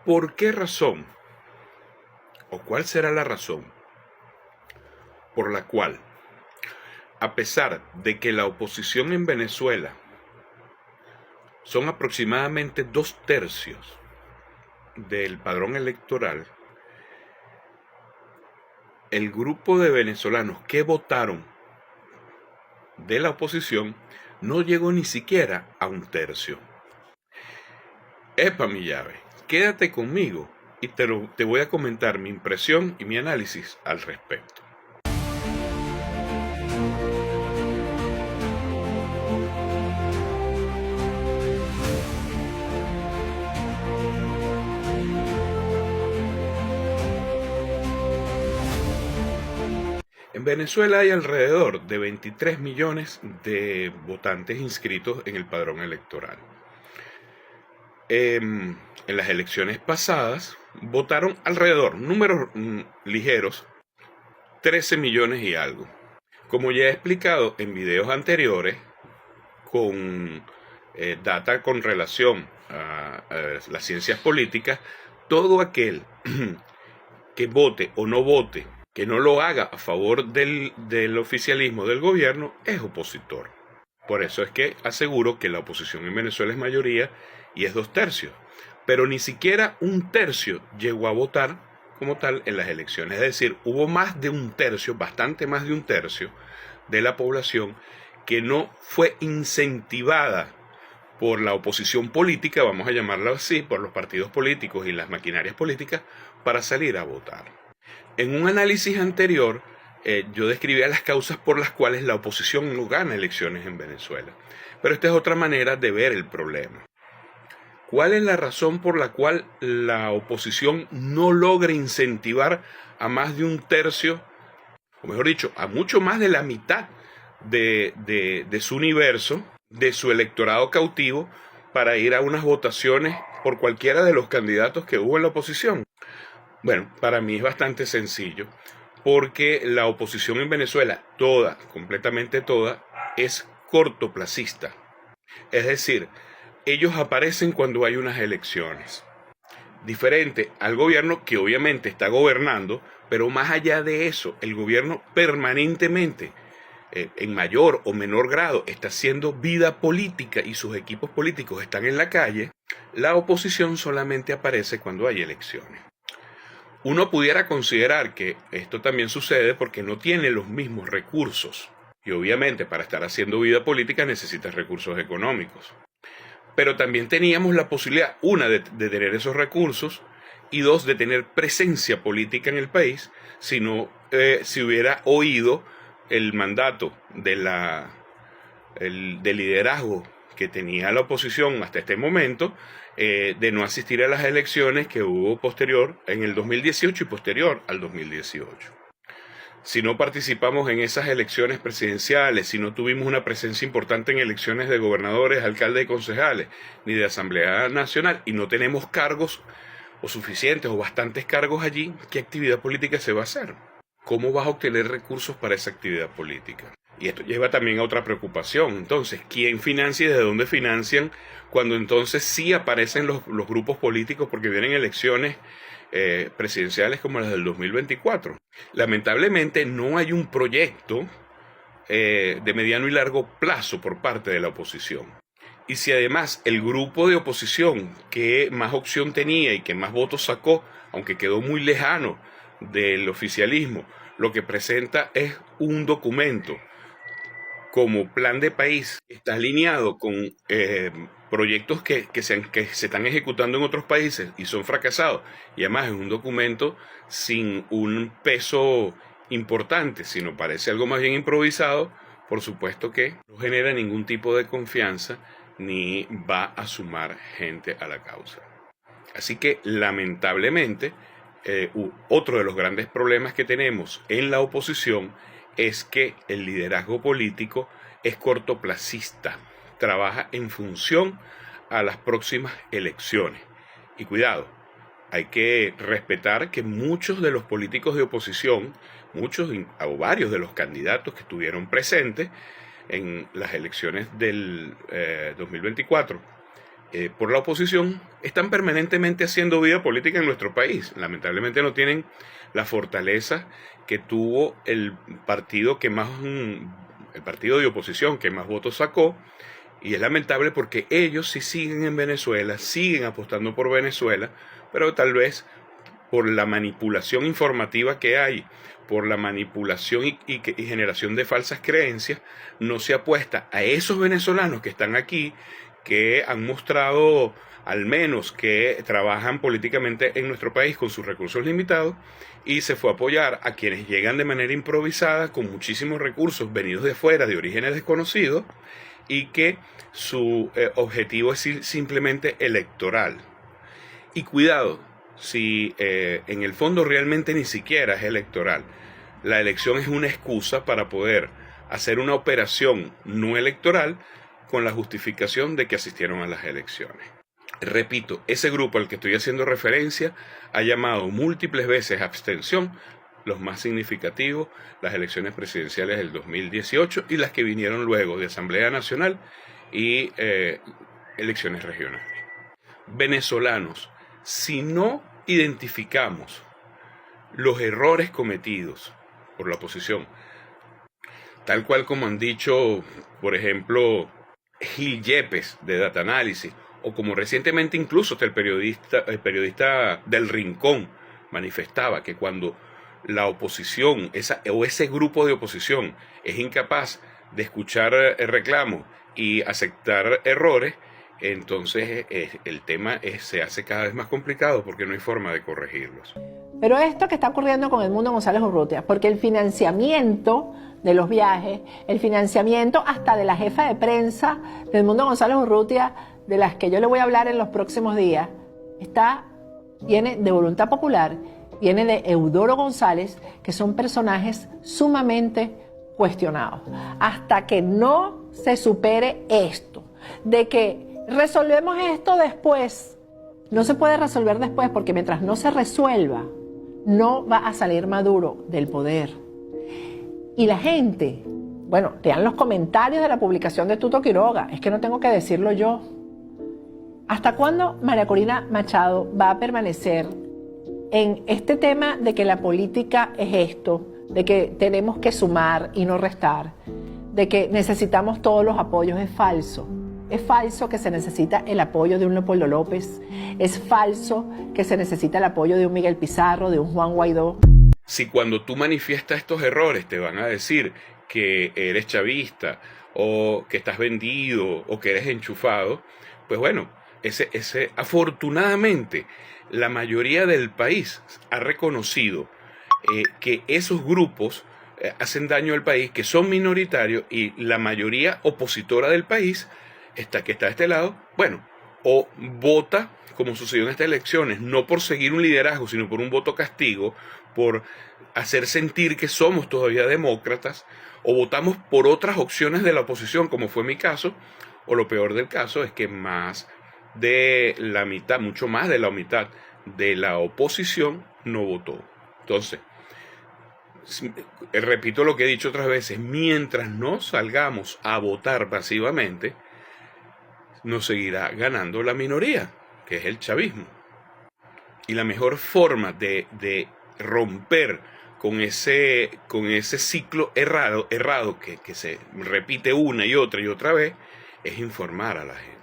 ¿Por qué razón? ¿O cuál será la razón por la cual, a pesar de que la oposición en Venezuela son aproximadamente 2/3 del padrón electoral, el grupo de venezolanos que votaron de la oposición no llegó ni siquiera a 1/3? Epa, mi llave, quédate conmigo y te voy a comentar mi impresión y mi análisis al respecto. En Venezuela hay alrededor de 23 millones de votantes inscritos en el padrón electoral. En las elecciones pasadas votaron alrededor, números ligeros, 13 millones y algo. Como ya he explicado en videos anteriores, con data con relación a las ciencias políticas, todo aquel que vote o no vote, que no lo haga a favor del oficialismo del gobierno, es opositor. Por eso es que aseguro que la oposición en Venezuela es mayoría y es 2/3. Pero ni siquiera 1/3 llegó a votar como tal en las elecciones. Es decir, hubo más de 1/3, bastante más de 1/3 de la población que no fue incentivada por la oposición política, vamos a llamarla así, por los partidos políticos y las maquinarias políticas, para salir a votar. En un análisis anterior, yo describía las causas por las cuales la oposición no gana elecciones en Venezuela. Pero esta es otra manera de ver el problema. ¿Cuál es la razón por la cual la oposición no logra incentivar a más de 1/3, o mejor dicho, a mucho más de la mitad de su universo, de su electorado cautivo, para ir a unas votaciones por cualquiera de los candidatos que hubo en la oposición? Bueno, para mí es bastante sencillo, porque la oposición en Venezuela, toda, completamente toda, es cortoplacista. Es decir, ellos aparecen cuando hay unas elecciones. Diferente al gobierno, que obviamente está gobernando, pero más allá de eso, el gobierno permanentemente, en mayor o menor grado, está haciendo vida política y sus equipos políticos están en la calle. La oposición solamente aparece cuando hay elecciones. Uno pudiera considerar que esto también sucede porque no tiene los mismos recursos. Y obviamente para estar haciendo vida política necesitas recursos económicos. Pero también teníamos la posibilidad, una, de tener esos recursos, y dos, de tener presencia política en el país, si hubiera oído el mandato del liderazgo que tenía la oposición hasta este momento, de no asistir a las elecciones que hubo posterior en el 2018 y posterior al 2018. Si no participamos en esas elecciones presidenciales, si no tuvimos una presencia importante en elecciones de gobernadores, alcaldes y concejales, ni de Asamblea Nacional, y no tenemos cargos o suficientes o bastantes cargos allí, ¿qué actividad política se va a hacer? ¿Cómo vas a obtener recursos para esa actividad política? Y esto lleva también a otra preocupación. Entonces, ¿quién financia y de dónde financian cuando entonces sí aparecen los grupos políticos porque vienen elecciones presidenciales como las del 2024? Lamentablemente no hay un proyecto de mediano y largo plazo por parte de la oposición. Y si además el grupo de oposición que más opción tenía y que más votos sacó, aunque quedó muy lejano del oficialismo, lo que presenta es un documento como plan de país, está alineado con proyectos que se están ejecutando en otros países y son fracasados, y además es un documento sin un peso importante, sino parece algo más bien improvisado, por supuesto que no genera ningún tipo de confianza ni va a sumar gente a la causa. Así que lamentablemente otro de los grandes problemas que tenemos en la oposición es que el liderazgo político es cortoplacista, trabaja en función a las próximas elecciones. Y cuidado, hay que respetar que muchos de los políticos de oposición, muchos o varios de los candidatos que estuvieron presentes en las elecciones del 2024, por la oposición están permanentemente haciendo vida política en nuestro país. Lamentablemente no tienen la fortaleza que tuvo el partido el partido de oposición que más votos sacó, y es lamentable porque ellos sí siguen en Venezuela, siguen apostando por Venezuela, pero tal vez por la manipulación informativa que hay, por la manipulación y generación de falsas creencias, no se apuesta a esos venezolanos que están aquí, que han mostrado al menos que trabajan políticamente en nuestro país con sus recursos limitados, y se fue a apoyar a quienes llegan de manera improvisada con muchísimos recursos venidos de afuera, de orígenes desconocidos, y que su objetivo es simplemente electoral. Y cuidado, si en el fondo realmente ni siquiera es electoral. La elección es una excusa para poder hacer una operación no electoral con la justificación de que asistieron a las elecciones. Repito, ese grupo al que estoy haciendo referencia ha llamado múltiples veces a abstención, los más significativos, las elecciones presidenciales del 2018 y las que vinieron luego de Asamblea Nacional y elecciones regionales. Venezolanos, si no identificamos los errores cometidos por la oposición, tal cual como han dicho, por ejemplo, Gil Yepes de Data Analysis, o como recientemente incluso hasta el periodista del Rincón manifestaba que cuando la oposición ese grupo de oposición es incapaz de escuchar reclamos y aceptar errores, entonces el tema se hace cada vez más complicado porque no hay forma de corregirlos. Pero esto que está ocurriendo con Edmundo González Urrutia, porque el financiamiento de los viajes, el financiamiento hasta de la jefa de prensa de Edmundo González Urrutia, de las que yo le voy a hablar en los próximos días, viene de Voluntad Popular, viene de Eudoro González, que son personajes sumamente cuestionados. Hasta que no se supere esto, de que resolvemos esto después, no se puede resolver después, porque mientras no se resuelva, no va a salir Maduro del poder. Y la gente, bueno, lean los comentarios de la publicación de Tuto Quiroga, es que no tengo que decirlo yo. ¿Hasta cuándo María Corina Machado va a permanecer en este tema de que la política es esto, de que tenemos que sumar y no restar, de que necesitamos todos los apoyos? Es falso. Es falso que se necesita el apoyo de un Leopoldo López. Es falso que se necesita el apoyo de un Miguel Pizarro, de un Juan Guaidó. Si cuando tú manifiestas estos errores te van a decir que eres chavista o que estás vendido o que eres enchufado, pues bueno, afortunadamente la mayoría del país ha reconocido que esos grupos hacen daño al país, que son minoritarios, y la mayoría opositora del país que está de este lado, bueno, o vota, como sucedió en estas elecciones, no por seguir un liderazgo, sino por un voto castigo, por hacer sentir que somos todavía demócratas, o votamos por otras opciones de la oposición, como fue mi caso, o lo peor del caso es que más de la mitad, mucho más de la mitad de la oposición no votó. Entonces, repito lo que he dicho otras veces, mientras no salgamos a votar pasivamente, nos seguirá ganando la minoría, que es el chavismo. Y la mejor forma de romper con ese ciclo errado que se repite una y otra vez, es informar a la gente.